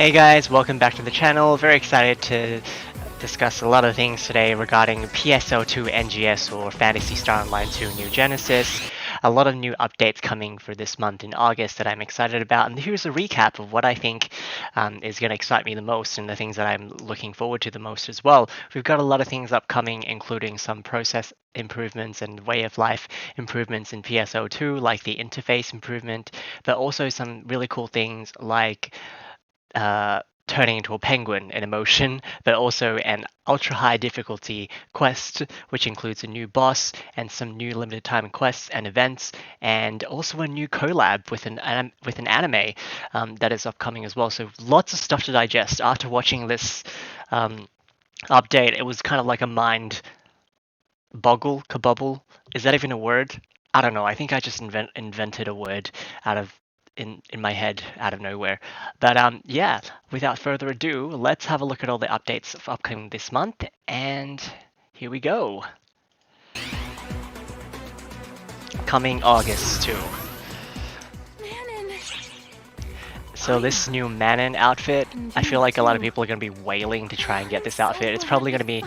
Hey guys, welcome back to the channel. Very excited to discuss a lot of things today regarding PSO2 NGS or Phantasy Star Online 2 New Genesis. A lot of new updates coming for this month in August that I'm excited about, and here's a recap of what I think is going to excite me the most and the things that I'm looking forward to the most as well. We've got a lot of things upcoming, including some process improvements and way of life improvements in PSO2, like the interface improvement, but also some really cool things like turning into a penguin in emotion, but also an ultra high difficulty quest, which includes a new boss and some new limited time quests and events, and also a new collab with an anime that is upcoming as well. So lots of stuff to digest. After watching this update, it was kind of like a mind boggle, kabubble. Is that even a word? I don't know. I think I just invented a word out of in my head out of nowhere. But yeah, without further ado, let's have a look at all the updates upcoming this month, and here we go. Coming August too. So this new Manon outfit, I feel like a lot of people are going to be wailing to try and get this outfit. It's probably going to be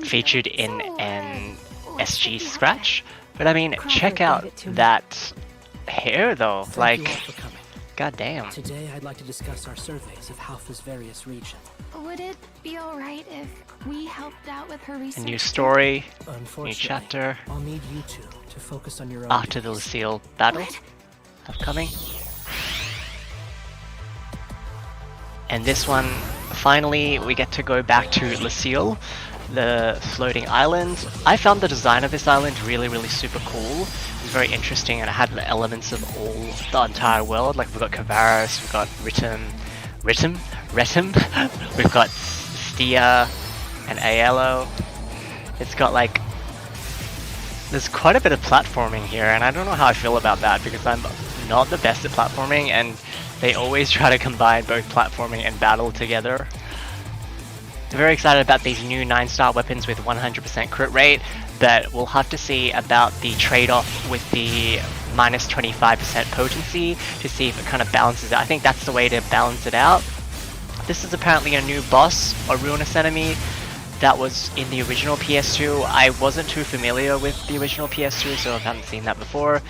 featured in an SG scratch. But I mean, check out that hair though, like, goddamn. Today I'd like to discuss our surveys of Halfa's various regions. Would it be alright if we helped out with her research? A new story, new chapter. I'll need you two to focus on your own After the Lucille battle upcoming. And this one, finally, we get to go back to Lucille, the floating island. I found the design of this island really super cool. It was very interesting, and it had the elements of the entire world. Like, we've got Kavaris, we've got Retim, we've got Stia and Aiello. It's got like, there's quite a bit of platforming here, and I don't know how I feel about that because I'm not the best at platforming, and they always try to combine both platforming and battle together. Very excited about these new 9-star weapons with 100% crit rate, but we'll have to see about the trade-off with the minus 25% potency to see if it kind of balances it. I think that's the way to balance it out. This is apparently a new boss, a ruinous enemy, that was in the original PS2. I wasn't too familiar with the original PS2, so I haven't seen that before.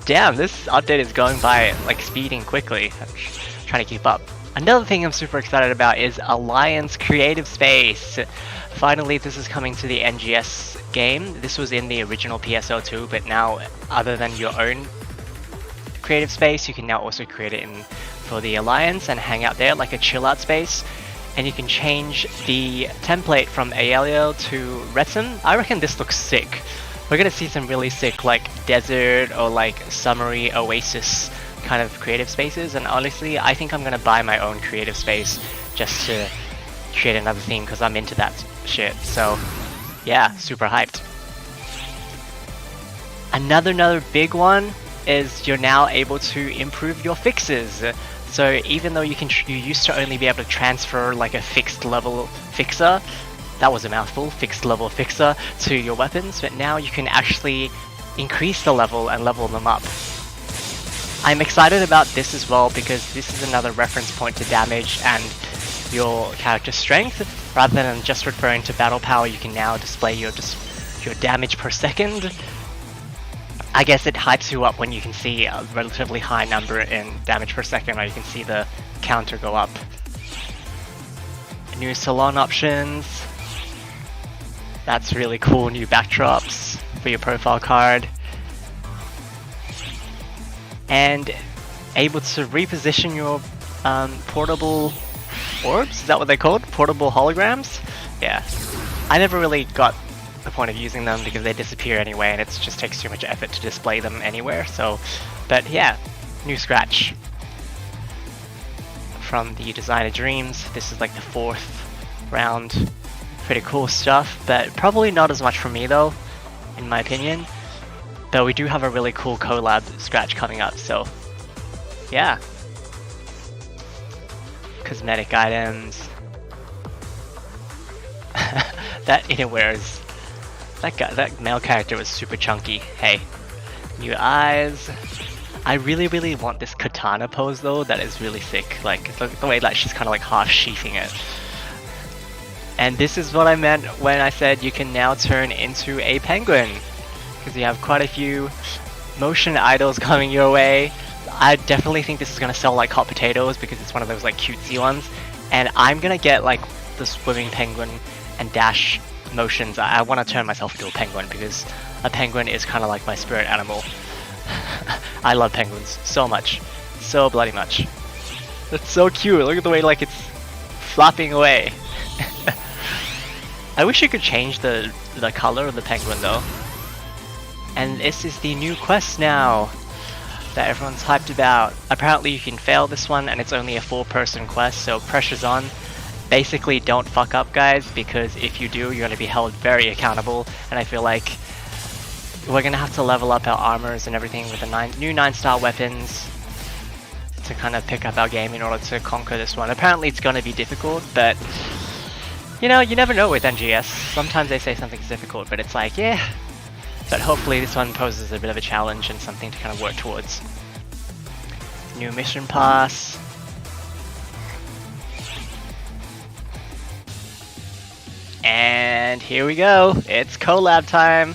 Damn, this update is going by like speeding quickly. I'm trying to keep up. Another thing I'm super excited about is Alliance Creative Space. Finally, this is coming to the NGS game. This was in the original PSO2, but now, other than your own creative space, you can now also create it for the Alliance and hang out there like a chill out space. And you can change the template from Aiello to Retim. I reckon this looks sick. We're gonna see some really sick like desert or like summery oasis kind of creative spaces, and honestly I think I'm gonna buy my own creative space just to create another theme because I'm into that shit. So yeah, super hyped. Another big one is you're now able to improve your fixes. So even though you used to only be able to transfer like a fixed level fixer, that was a mouthful, fixed level fixer, to your weapons, but now you can actually increase the level and level them up. I'm excited about this as well because this is another reference point to damage and your character strength. Rather than just referring to battle power, you can now display your damage per second. I guess it hypes you up when you can see a relatively high number in damage per second, or you can see the counter go up. New salon options. That's really cool. New backdrops for your profile card. And able to reposition your portable orbs? Is that what they're called? Portable holograms? Yeah. I never really got the point of using them because they disappear anyway, and it just takes too much effort to display them anywhere. So, but yeah, new scratch from the Designer Dreams. This is like the 4th round. Pretty cool stuff, but probably not as much for me though, in my opinion. But we do have a really cool collab scratch coming up, so yeah. Cosmetic items. That innerwear is... that male character was super chunky. Hey. New eyes. I really want this katana pose though. That is really sick. Like the way that she's kind of like half sheathing it. And this is what I meant when I said you can now turn into a penguin, because you have quite a few motion idols coming your way. I definitely think this is gonna sell like hot potatoes because it's one of those like cutesy ones. And I'm gonna get like the swimming penguin and dash motions. I want to turn myself into a penguin because a penguin is kind of like my spirit animal. I love penguins so much, so bloody much. It's so cute. Look at the way like it's flopping away. I wish you could change the color of the penguin though. And this is the new quest now that everyone's hyped about. Apparently you can fail this one and it's only a 4-person quest, so pressure's on. Basically don't fuck up, guys, because if you do, you're going to be held very accountable, and I feel like we're going to have to level up our armors and everything with the new 9-star weapons to kind of pick up our game in order to conquer this one. Apparently it's going to be difficult, but you know, you never know with NGS. Sometimes they say something's difficult, but it's like, yeah. But hopefully this one poses a bit of a challenge and something to kind of work towards. New mission pass. And here we go. It's collab time.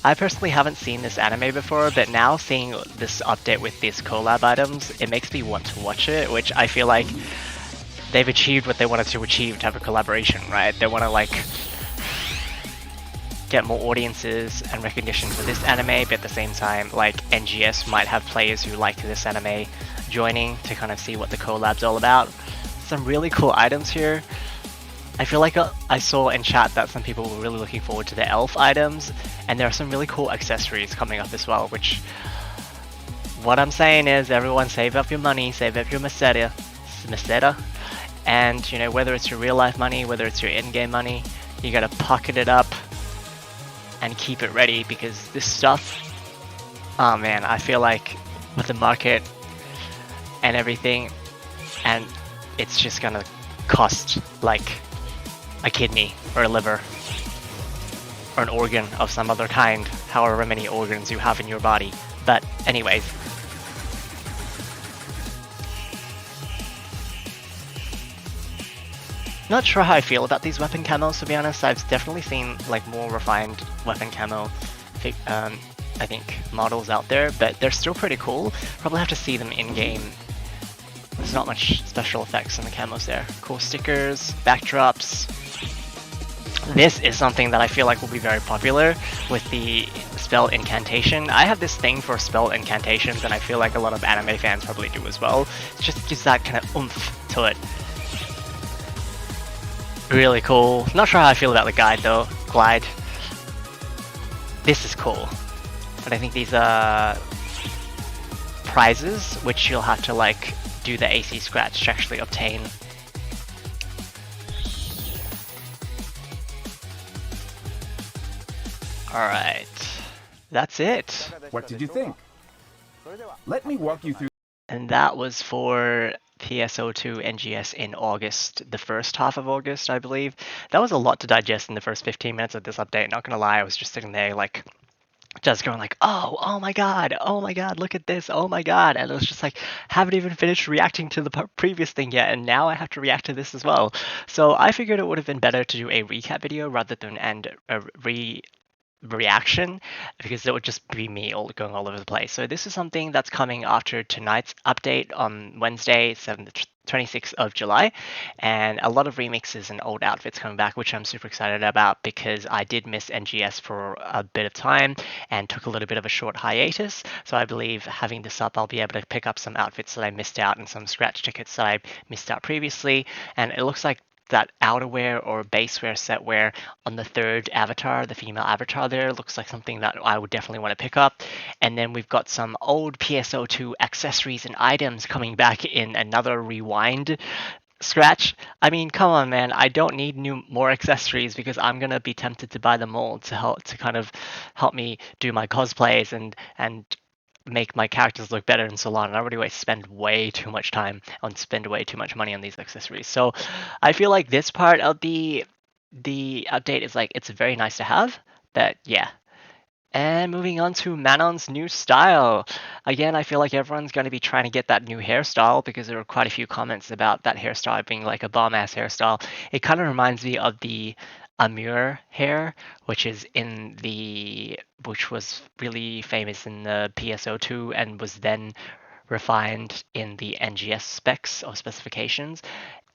I personally haven't seen this anime before, but now seeing this update with these collab items, it makes me want to watch it, which I feel like they've achieved what they wanted to achieve to have a collaboration, right? They want to like get more audiences and recognition for this anime, but at the same time, like NGS might have players who like this anime joining to kind of see what the collab's all about. Some really cool items here. I feel like I saw in chat that some people were really looking forward to the elf items, and there are some really cool accessories coming up as well, which what I'm saying is everyone save up your money, save up your meseta, and you know, whether it's your real life money, whether it's your in-game money, you gotta pocket it up and keep it ready, because this stuff, oh man, I feel like with the market and everything, and it's just gonna cost like a kidney or a liver or an organ of some other kind, however many organs you have in your body. But anyways, not sure how I feel about these weapon camos, to be honest. I've definitely seen like more refined weapon camo I think models out there, but they're still pretty cool. Probably have to see them in game. There's not much special effects on the camos there. Cool stickers, backdrops. This is something that I feel like will be very popular with the spell incantation. I have this thing for spell incantations, and I feel like a lot of anime fans probably do as well. It just gives that kind of oomph to it. Really cool. Not sure how I feel about the guide though. Glide. This is cool. But I think these are prizes, which you'll have to like do the AC scratch to actually obtain. Alright. That's it. What did you think? Let me walk you through. And that was for PSO2 NGS in August, the first half of August, I believe. That was a lot to digest in the first 15 minutes of this update. Not gonna lie, I was just sitting there like, just going like, oh my god, look at this, oh my god. And it was just like, haven't even finished reacting to the previous thing yet, and now I have to react to this as well. So I figured it would have been better to do a recap video rather than a reaction, because it would just be me going all over the place. So this is something that's coming after tonight's update on Wednesday, 26th of July, and a lot of remixes and old outfits coming back, which I'm super excited about because I did miss NGS for a bit of time and took a little bit of a short hiatus. So I believe having this up, I'll be able to pick up some outfits that I missed out and some scratch tickets that I missed out previously. And it looks like that outerwear or basewear setwear on the third avatar, the female avatar there, looks like something that I would definitely want to pick up. And then we've got some old PSO2 accessories and items coming back in another rewind scratch. I mean, come on, man. I don't need more accessories because I'm gonna be tempted to buy them all to kind of help me do my cosplays and make my characters look better in Salon. I already spend way too much time and spend way too much money on these accessories. So I feel like this part of the update is like, it's very nice to have, but yeah, And moving on to Manon's new style. Again, I feel like everyone's going to be trying to get that new hairstyle because there were quite a few comments about that hairstyle being like a bomb ass hairstyle. It kind of reminds me of the Amur hair, which was really famous in the PSO2 and was then refined in the NGS specs or specifications.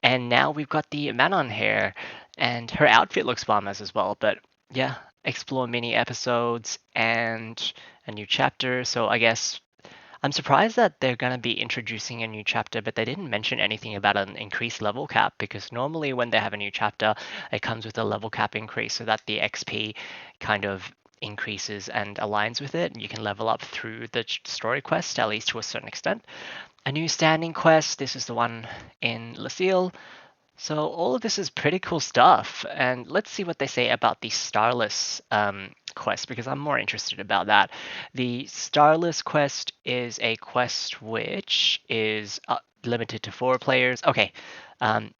And now we've got the Manon hair, and her outfit looks bomb as well. But yeah, explore mini episodes and a new chapter. So I guess I'm surprised that they're going to be introducing a new chapter, but they didn't mention anything about an increased level cap because normally when they have a new chapter, it comes with a level cap increase so that the XP kind of increases and aligns with it. You can level up through the story quest, at least to a certain extent. A new standing quest. This is the one in Lucille. So all of this is pretty cool stuff, and let's see what they say about the Starless quest because I'm more interested about that. The Starless quest is a quest which is limited to 4 players. Okay,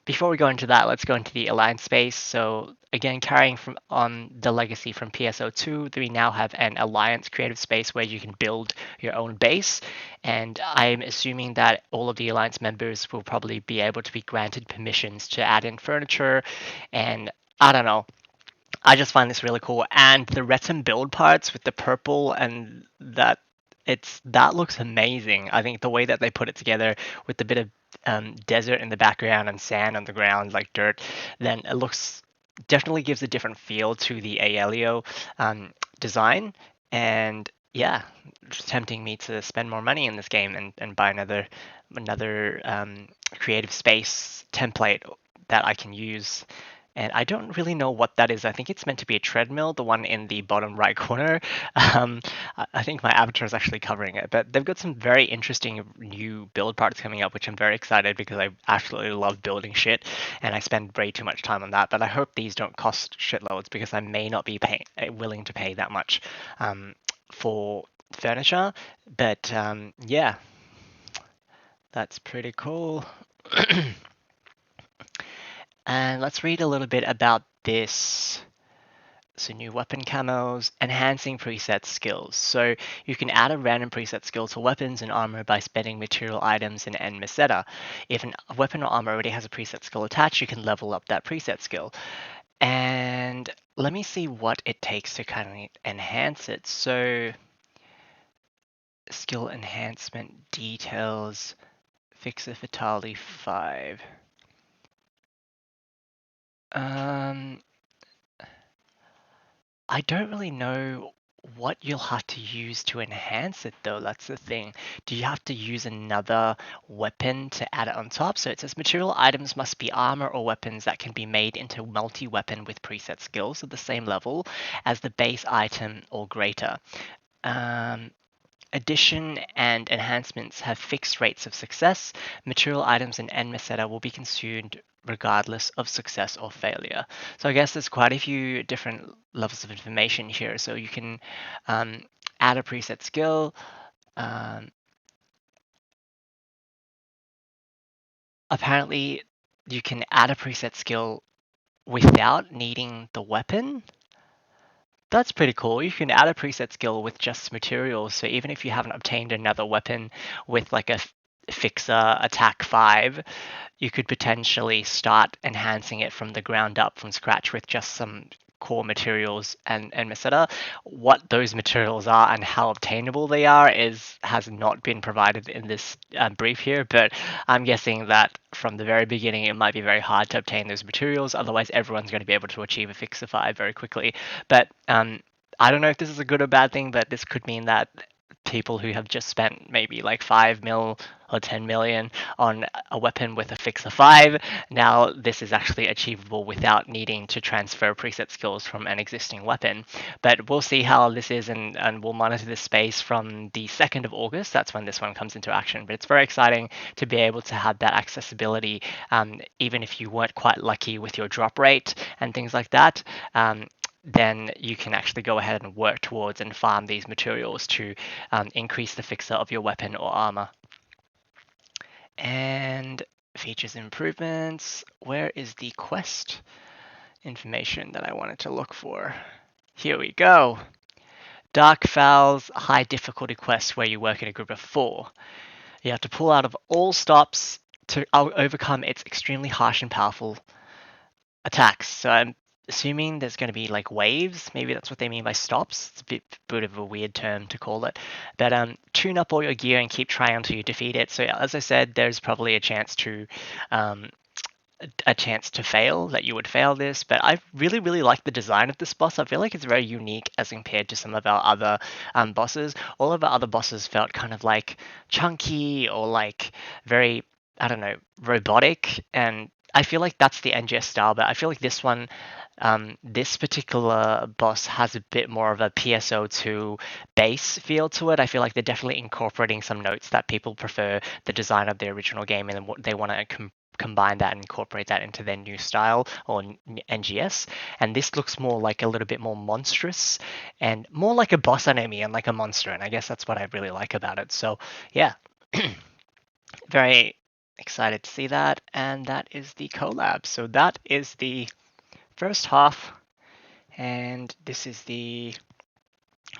before we go into that, let's go into the Alliance space. So again, carrying from on the legacy from PSO2, we now have an Alliance creative space where you can build your own base. And I'm assuming that all of the Alliance members will probably be able to be granted permissions to add in furniture. And I don't know. I just find this really cool. And the Retin build parts with the purple and that looks amazing. I think the way that they put it together with the bit of desert in the background and sand on the ground, like dirt, then it looks definitely gives a different feel to the Aelio design. And yeah, it's tempting me to spend more money in this game and buy another creative space template that I can use. And I don't really know what that is. I think it's meant to be a treadmill, the one in the bottom right corner. I think my avatar is actually covering it. But they've got some very interesting new build parts coming up, which I'm very excited because I absolutely love building shit, and I spend way too much time on that. But I hope these don't cost shitloads because I may not be willing to pay that much for furniture. But yeah, that's pretty cool. And let's read a little bit about this. So new weapon camos, enhancing preset skills. So you can add a random preset skill to weapons and armor by spending material items in N Meseta. If a weapon or armor already has a preset skill attached, you can level up that preset skill. And let me see what it takes to kind of enhance it. So skill enhancement details, Fixer Fatality 5. I don't really know what you'll have to use to enhance it though. That's the thing. Do you have to use another weapon to add it on top? So it says material items must be armor or weapons that can be made into multi-weapon with preset skills at the same level as the base item or greater. Addition and enhancements have fixed rates of success. Material items in N Meseta will be consumed regardless of success or failure. So I guess there's quite a few different levels of information here. So you can add a preset skill. Apparently, you can add a preset skill without needing the weapon. That's pretty cool. You can add a preset skill with just materials. So even if you haven't obtained another weapon with like a fixer attack 5, you could potentially start enhancing it from the ground up from scratch with just some core materials and Meseta. What those materials are and how obtainable they are has not been provided in this brief here, but I'm guessing that from the very beginning it might be very hard to obtain those materials. Otherwise, everyone's going to be able to achieve a fixer 5 very quickly. But I don't know if this is a good or bad thing, but this could mean that people who have just spent maybe like 5 mil or 10 million on a weapon with a fixer 5, now this is actually achievable without needing to transfer preset skills from an existing weapon. But we'll see how this is, and we'll monitor this space from the 2nd of August. That's when this one comes into action. But it's very exciting to be able to have that accessibility, even if you weren't quite lucky with your drop rate and things like that. Then you can actually go ahead and work towards and farm these materials to increase the fixer of your weapon or armor. And features improvements. Where is the quest information that I wanted to look for? Here we go. Dark Fowl's high difficulty quest where you work in a group of 4. You have to pull out of all stops to overcome its extremely harsh and powerful attacks. So I'm assuming there's going to be like waves. Maybe that's what they mean by stops. It's a bit of a weird term to call it. But tune up all your gear and keep trying until you defeat it. So as I said, there's probably a chance to fail, that you would fail this, but I really like the design of this boss. I feel like it's very unique as compared to some of our other bosses. All of our other bosses felt kind of like chunky or like very, I don't know, robotic, and I feel like that's the NGS style, but I feel like this one, this particular boss has a bit more of a PSO2 base feel to it. I feel like they're definitely incorporating some notes that people prefer the design of the original game, and what they want to combine that and incorporate that into their new style or NGS. And this looks more like a little bit more monstrous and more like a boss enemy and like a monster. And I guess that's what I really like about it. So yeah, very excited to see that. And that is the collab. So that is the first half. And this is the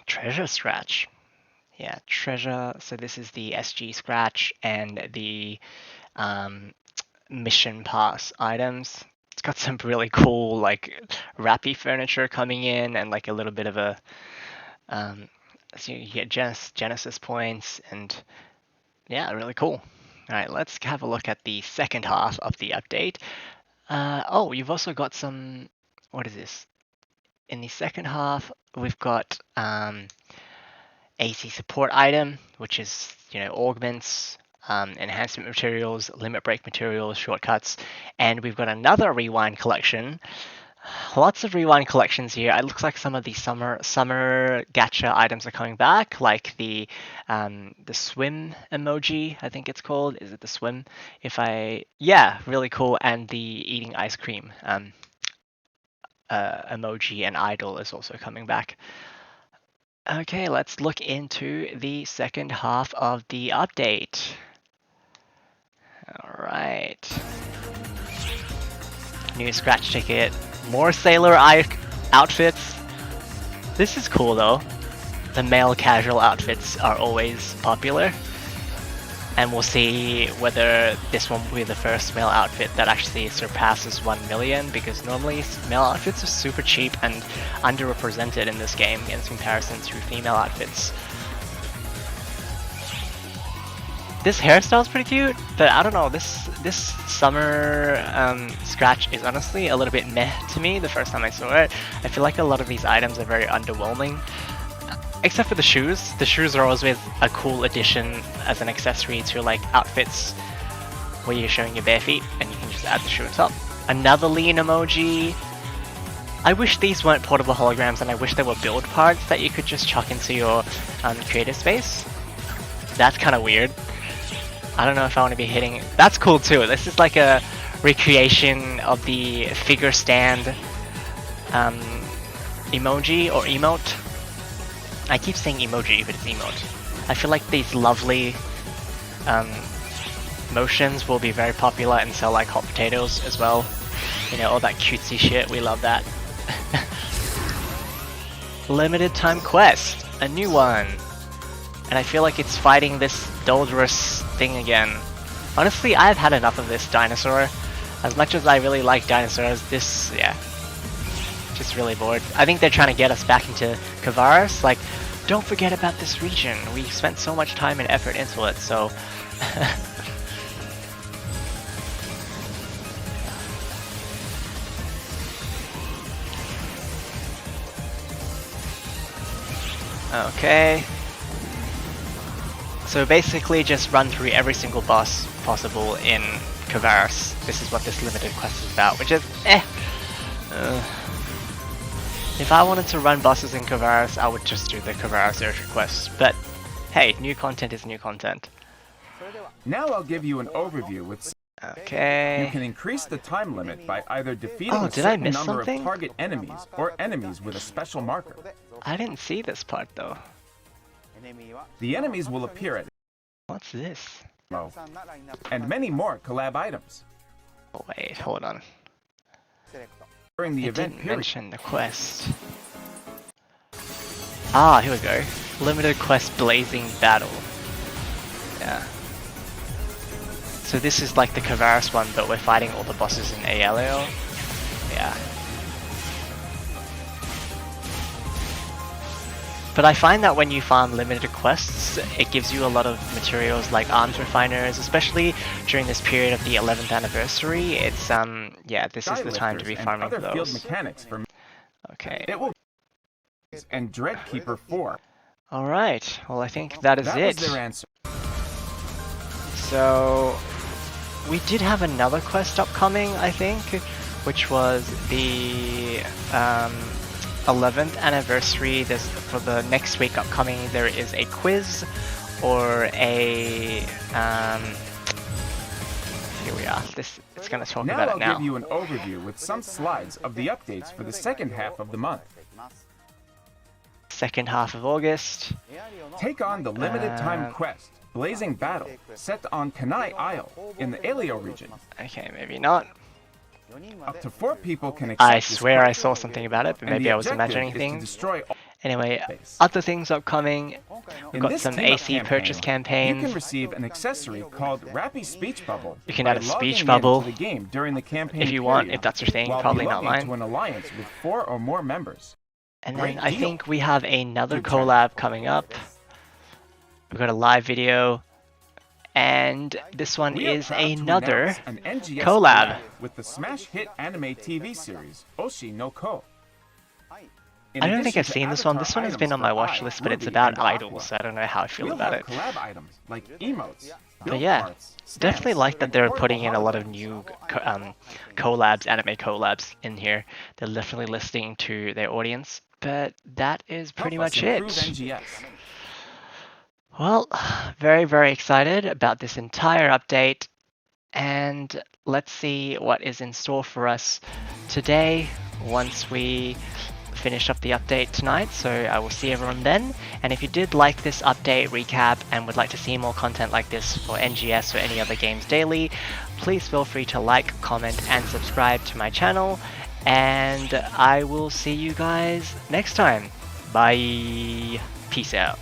treasure scratch. Yeah, treasure. So this is the SG scratch and the mission pass items. It's got some really cool like wrappy furniture coming in and like a little bit of a so you get Genesis points, and yeah, really cool. All right, let's have a look at the second half of the update. Oh, you've also got some, what is this? In the second half, we've got AC support item, which is, augments, enhancement materials, limit break materials, shortcuts, and we've got another rewind collection. Lots of rewind collections here. It looks like some of the summer gacha items are coming back, like the swim emoji, I think it's called. Is it the swim? Yeah, really cool. And the eating ice cream emoji and idol is also coming back. Okay, let's look into the second half of the update. All right. New scratch ticket. More Sailor outfits. This is cool though. The male casual outfits are always popular. And we'll see whether this one will be the first male outfit that actually surpasses 1 million, because normally male outfits are super cheap and underrepresented in this game in comparison to female outfits. This hairstyle's pretty cute, but I don't know, this summer scratch is honestly a little bit meh to me the first time I saw it. I feel like a lot of these items are very underwhelming. Except for the shoes. The shoes are always a cool addition as an accessory to like outfits where you're showing your bare feet and you can just add the shoe on top. Another lean emoji. I wish these weren't portable holograms, and I wish they were build parts that you could just chuck into your creative space. That's kind of weird. I don't know if I want to be hitting... That's cool too. This is like a recreation of the figure stand emoji or emote. I keep saying emoji, but it's emote. I feel like these lovely motions will be very popular and sell like hot potatoes as well. All that cutesy shit, we love that. Limited time quest, a new one. And I feel like it's fighting this Doldrus thing again. Honestly, I've had enough of this dinosaur. As much as I really like dinosaurs, just really bored. I think they're trying to get us back into Kavaris. Like, don't forget about this region. We spent so much time and effort into it, so... Okay. So basically just run through every single boss possible in Kavaris. This is what this limited quest is about, which is if I wanted to run bosses in Kavaris, I would just do the Kavaris Urge quest. But hey, new content is new content. Now I'll give you an overview with... Okay. You can increase the time limit by either defeating Oh, a did I certain miss number something? of target enemies or enemies with a special marker. I didn't see this part though. The enemies will appear at What's this? low, and many more collab items. Oh, wait, hold on. During the It event didn't period, mention the quest. Ah, here we go. Limited quest Blazing Battle. Yeah. So this is like the Kavaris one, but we're fighting all the bosses in ALO. Yeah. But I find that when you farm limited quests, it gives you a lot of materials like arms refiners, especially during this period of the 11th anniversary. It's yeah, this is the time to be farming for field those. mechanics for Okay. it will and Dreadkeeper 4. Alright, well I think that is That it. was their answer. So we did have another quest upcoming, I think, which was the 11th anniversary. There's, for the next week upcoming, there is a quiz or a here we are. It's going to talk Now about I'll it now. give you an overview with some slides of the updates for the second half of the month. Second half of August. Take on the limited time quest, Blazing Battle, set on Kanai Isle in the Aleo region. Okay, maybe not. Up to 4 people can accept I this swear I quest, saw something about it, but and maybe the I was objective imagining is to things. destroy all Anyway, base. other things upcoming. We've In got this some team-up AC purchase You campaigns. can receive an accessory called Rappy Speech Bubble. You can by add a speech logging bubble into the game during the campaign if you want, period, if that's your thing, while probably not belonging mine. to an alliance with 4 or more members. And then Great I deal. think we have another Good job. collab coming up. We've got a live video. And this one We are is proud to another announce an NGS collab. with the smash hit anime TV series Oshi no Ko. In I don't think addition I've to seen this one. avatar This one has items been on my for watch Ai, list, but it's Ruby, about and Aqua, idols, so I don't know how I feel we'll about have it. collab items like emotes, But build yeah, parts, definitely stamps, like that and they're portable putting in a lot of holograms. new collabs, anime collabs in here. They're definitely listening to their audience. But that is pretty Help us much it. improve NGS. Well, very, very excited about this entire update. And let's see what is in store for us today once we finish up the update tonight. So I will see everyone then. And if you did like this update recap and would like to see more content like this for NGS or any other games daily, please feel free to like, comment, and subscribe to my channel. And I will see you guys next time. Bye. Peace out.